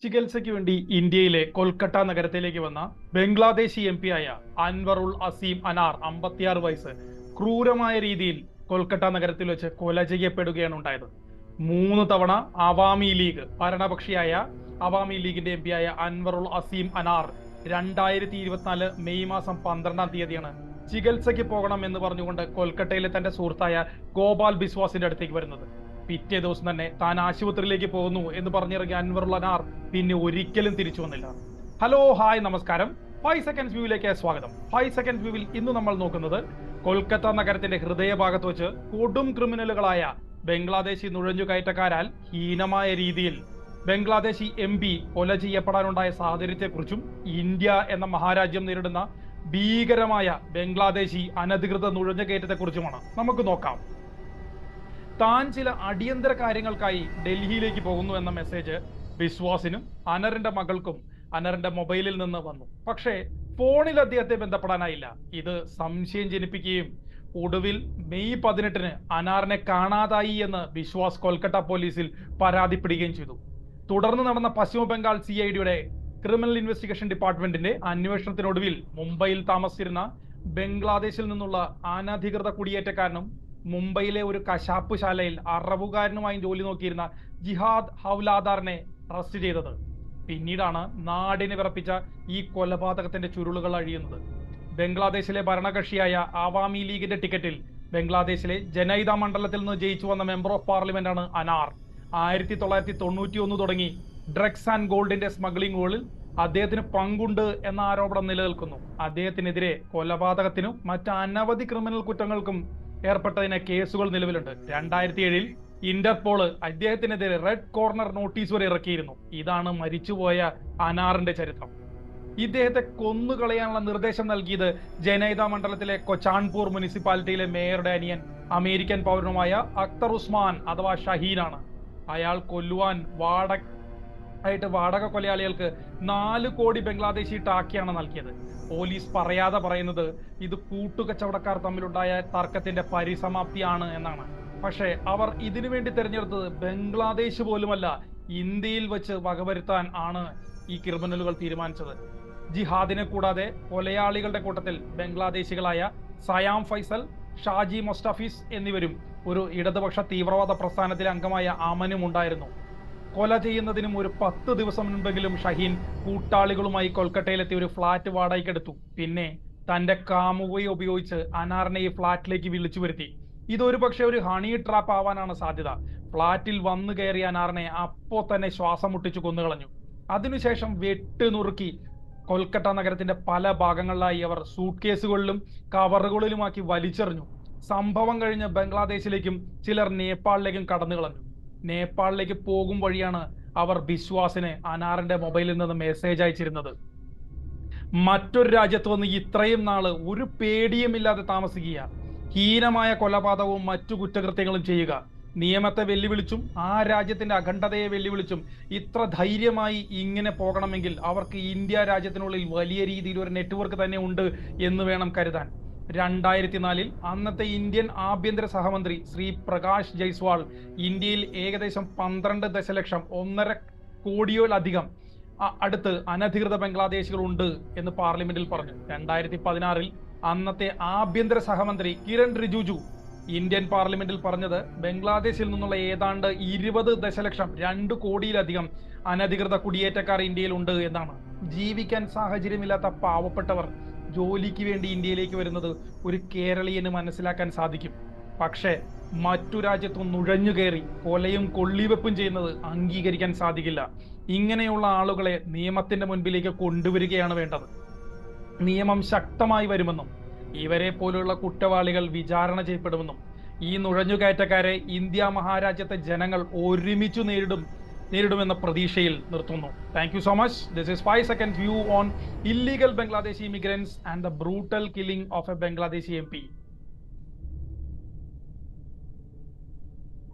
ചികിത്സയ്ക്ക് വേണ്ടി ഇന്ത്യയിലെ കൊൽക്കത്ത നഗരത്തിലേക്ക് വന്ന ബംഗ്ലാദേശി എം ആയ അൻവറുൽ അസീം അനാർ 56 വയസ്സ് ക്രൂരമായ രീതിയിൽ കൊൽക്കത്ത നഗരത്തിൽ വെച്ച് കൊല ചെയ്യപ്പെടുകയാണ് ഉണ്ടായത്. 3 തവണ അവാമി ലീഗ് ഭരണപക്ഷിയായ അവാമി ലീഗിന്റെ ആയ അൻവറുൽ അസീം അനാർ 2024 മെയ് മാസം 12-ാം തീയതിയാണ് ചികിത്സയ്ക്ക് പോകണം എന്ന് പറഞ്ഞുകൊണ്ട് കൊൽക്കത്തയിലെ തന്റെ സുഹൃത്തായ ഗോപാൽ ബിസ്വാസിന്റെ അടുത്തേക്ക് വരുന്നത്. പിറ്റേ ദിവസം തന്നെ താൻ ആശുപത്രിയിലേക്ക് പോകുന്നു എന്ന് പറഞ്ഞിറങ്ങിയ അൻവറുൽ അനാർ പിന്നെ ഒരിക്കലും തിരിച്ചു വന്നില്ല. ഹലോ, ഹായ്, നമസ്കാരം. 5 സെക്കൻഡ്സ് വ്യൂവിലേക്ക് സ്വാഗതം. 5 സെക്കൻഡ്സ് വ്യൂവിൽ ഇന്ന് നമ്മൾ നോക്കുന്നത് കൊൽക്കത്ത നഗരത്തിന്റെ ഹൃദയഭാഗത്ത് വെച്ച് കൊടും ക്രിമിനലുകളായ ബംഗ്ലാദേശി നുഴഞ്ഞുകയറ്റക്കാരാൽ ഹീനമായ രീതിയിൽ ബംഗ്ലാദേശി കൊല ചെയ്യപ്പെടാനുണ്ടായ സാഹചര്യത്തെക്കുറിച്ചും ഇന്ത്യ എന്ന മഹാരാജ്യം നേരിടുന്ന ഭീകരമായ ബംഗ്ലാദേശി അനധികൃത നുഴഞ്ഞുകയറ്റത്തെക്കുറിച്ചുമാണ് നമുക്ക് നോക്കാം. താൻ ചില അടിയന്തര കാര്യങ്ങൾക്കായി ഡൽഹിയിലേക്ക് പോകുന്നു എന്ന മെസ്സേജ് ബിസ്വാസിനും അനറിന്റെ മകൾക്കും അനറിന്റെ മൊബൈലിൽ നിന്ന് വന്നു. പക്ഷേ ഫോണിൽ അദ്ദേഹത്തെ ബന്ധപ്പെടാനായില്ല. ഇത് സംശയം ജനിപ്പിക്കുകയും ഒടുവിൽ മെയ് 18-ന് അനാറിനെ കാണാതായി എന്ന് ബിസ്വാസ് കൊൽക്കത്ത പോലീസിൽ പരാതിപ്പെടുകയും ചെയ്തു. തുടർന്ന് നടന്ന പശ്ചിമ ബംഗാൾ CIDയുടെ ക്രിമിനൽ ഇൻവെസ്റ്റിഗേഷൻ ഡിപ്പാർട്ട്മെന്റിന്റെ അന്വേഷണത്തിനൊടുവിൽ മുംബൈയിൽ താമസിച്ചിരുന്ന ബംഗ്ലാദേശിൽ നിന്നുള്ള അനധികൃത കുടിയേറ്റക്കാരനും മുംബൈയിലെ ഒരു കശാപ്പ് ശാലയിൽ അറബുകാരനുമായി ജോലി നോക്കിയിരുന്ന ജിഹാദ് ഹൗലാദാറിനെ അറസ്റ്റ് ചെയ്തത്. പിന്നീടാണ് നാടിനെ വിറപ്പിച്ച ഈ കൊലപാതകത്തിന്റെ ചുരുളുകൾ അഴിയുന്നത്. ബംഗ്ലാദേശിലെ ഭരണകക്ഷിയായ അവാമി ലീഗിന്റെ ടിക്കറ്റിൽ ബംഗ്ലാദേശിലെ ജനൈദ മണ്ഡലത്തിൽ നിന്ന് ജയിച്ചു വന്ന മെമ്പർ ഓഫ് പാർലമെന്റ് ആണ് അനാർ. 1991 തുടങ്ങി ഡ്രഗ്സ് ആൻഡ് ഗോൾഡിന്റെ സ്മഗ്ലിംഗുകളിൽ അദ്ദേഹത്തിന് പങ്കുണ്ട് എന്ന ആരോപണം നിലനിൽക്കുന്നു. അദ്ദേഹത്തിനെതിരെ കൊലപാതകത്തിനും മറ്റ് അനവധി ക്രിമിനൽ കുറ്റങ്ങൾക്കും ഏർപ്പെട്ടതിന് കേസുകൾ നിലവിലുണ്ട്. 2007-ൽ ഇന്റർപോള് അദ്ദേഹത്തിനെതിരെ റെഡ് കോർണർ നോട്ടീസ് വരെ ഇറക്കിയിരുന്നു. ഇതാണ് മരിച്ചുപോയ അനാറിന്റെ ചരിത്രം. ഇദ്ദേഹത്തെ കൊന്നുകളയാനുള്ള നിർദ്ദേശം നൽകിയത് ജനൈദ മണ്ഡലത്തിലെ കൊച്ചാൺപൂർ മുനിസിപ്പാലിറ്റിയിലെ മേയറുടെ അനിയൻ അമേരിക്കൻ പൗരനുമായ അക്തർ ഉസ്മാൻ അഥവാ ഷഹീനാണ്. അയാൾ കൊല്ലുവാൻ വാടക കൊലയാളികൾക്ക് 4 കോടി ബംഗ്ലാദേശി ടാക്കിയാണ് നൽകിയത്. പോലീസ് പറയാതെ പറയുന്നത് ഇത് കൂട്ടുകച്ചവടക്കാർ തമ്മിലുണ്ടായ തർക്കത്തിന്റെ പരിസമാപ്തിയാണ് എന്നാണ്. പക്ഷേ അവർ ഇതിനു വേണ്ടി തിരഞ്ഞെടുത്തത് ബംഗ്ലാദേശ് പോലുമല്ല, ഇന്ത്യയിൽ വെച്ച് വകവരുത്താൻ ആണ് ഈ ക്രിമിനലുകൾ തീരുമാനിച്ചത്. ജിഹാദിനെ കൂടാതെ കൊലയാളികളുടെ കൂട്ടത്തിൽ ബംഗ്ലാദേശികളായ സയാം ഫൈസൽ, ഷാജി മൊസ്റ്റഫീസ് എന്നിവരും ഒരു ഇടതുപക്ഷ തീവ്രവാദ പ്രസ്ഥാനത്തിലെ അംഗമായ അമനും ഉണ്ടായിരുന്നു. കൊല ചെയ്യുന്നതിനും ഒരു 10 ദിവസം മുൻപെങ്കിലും ഷഹീൻ കൂട്ടാളികളുമായി കൊൽക്കത്തയിലെത്തി ഒരു ഫ്ളാറ്റ് വാടകയ്ക്കെടുത്തു. പിന്നെ തന്റെ കാമുകയെ ഉപയോഗിച്ച് അനാറിനെ ഈ ഫ്ളാറ്റിലേക്ക് വിളിച്ചു വരുത്തി. ഇതൊരു പക്ഷേ ഒരു ഹണി ട്രാപ്പ് ആവാനാണ് സാധ്യത. ഫ്ളാറ്റിൽ വന്നു കയറിയ അനാറിനെ അപ്പോ തന്നെ ശ്വാസം മുട്ടിച്ചു കൊന്നുകളഞ്ഞു. അതിനുശേഷം വെട്ടുനുറുക്കി കൊൽക്കത്ത നഗരത്തിന്റെ പല ഭാഗങ്ങളിലായി അവർ സൂട്ട് കേസുകളിലും കവറുകളിലുമാക്കി വലിച്ചെറിഞ്ഞു. സംഭവം കഴിഞ്ഞ് ബംഗ്ലാദേശിലേക്കും ചിലർ നേപ്പാളിലേക്കും കടന്നു കളഞ്ഞു. നേപ്പാളിലേക്ക് പോകും വഴിയാണ് അവർ ബിസ്വാസിന് അനാറിന്റെ മൊബൈലിൽ നിന്ന് മെസ്സേജ് അയച്ചിരുന്നത്. മറ്റൊരു രാജ്യത്ത് വന്ന് ഇത്രയും നാള് ഒരു പേടിയുമില്ലാതെ താമസിക്കുക, ഹീനമായ കൊലപാതകവും മറ്റു കുറ്റകൃത്യങ്ങളും ചെയ്യുക, നിയമത്തെ വെല്ലുവിളിച്ചും ആ രാജ്യത്തിന്റെ അഖണ്ഡതയെ വെല്ലുവിളിച്ചും ഇത്ര ധൈര്യമായി ഇങ്ങനെ പോകണമെങ്കിൽ അവർക്ക് ഇന്ത്യ രാജ്യത്തിനുള്ളിൽ വലിയ രീതിയിൽ ഒരു നെറ്റ്വർക്ക് തന്നെ ഉണ്ട് എന്ന് വേണം കരുതാൻ. 2004-ൽ അന്നത്തെ ഇന്ത്യൻ ആഭ്യന്തര സഹമന്ത്രി ശ്രീ പ്രകാശ് ജയ്സ്വാൾ ഇന്ത്യയിൽ ഏകദേശം 12 ദശലക്ഷം 1.5 കോടിയോളധികം അടുത്ത് അനധികൃത ബംഗ്ലാദേശികൾ ഉണ്ട് എന്ന് പാർലമെന്റിൽ പറഞ്ഞു. 2016-ൽ അന്നത്തെ ആഭ്യന്തര സഹമന്ത്രി കിരൺ റിജിജു ഇന്ത്യൻ പാർലമെന്റിൽ പറഞ്ഞത് ബംഗ്ലാദേശിൽ നിന്നുള്ള ഏതാണ്ട് 20 ദശലക്ഷം 2 കോടിയിലധികം അനധികൃത കുടിയേറ്റക്കാർ ഇന്ത്യയിൽ ഉണ്ട് എന്നാണ്. ജീവിക്കാൻ സാഹചര്യമില്ലാത്ത പാവപ്പെട്ടവർ ജോലിക്ക് വേണ്ടി ഇന്ത്യയിലേക്ക് വരുന്നത് ഒരു കേരളീയന് മനസ്സിലാക്കാൻ സാധിക്കും. പക്ഷേ മറ്റു രാജ്യത്തും നുഴഞ്ഞു കയറി കൊലയും കൊള്ളിവെപ്പും ചെയ്യുന്നത് അംഗീകരിക്കാൻ സാധിക്കില്ല. ഇങ്ങനെയുള്ള ആളുകളെ നിയമത്തിന്റെ മുൻപിലേക്ക് കൊണ്ടുവരികയാണ് വേണ്ടത്. നിയമം ശക്തമായി വരുമെന്നും ഇവരെ പോലുള്ള കുറ്റവാളികൾ വിചാരണ ചെയ്യപ്പെടുമെന്നും ഈ നുഴഞ്ഞുകയറ്റക്കാരെ ഇന്ത്യ മഹാരാജ്യത്തെ ജനങ്ങൾ ഒരുമിച്ചു നേരിടുമെന്ന പ്രതീക്ഷയിൽ നിർത്തുന്നു. Thank you so much. This is 5 second view on illegal Bangladeshi immigrants and the brutal killing of a Bangladeshi MP.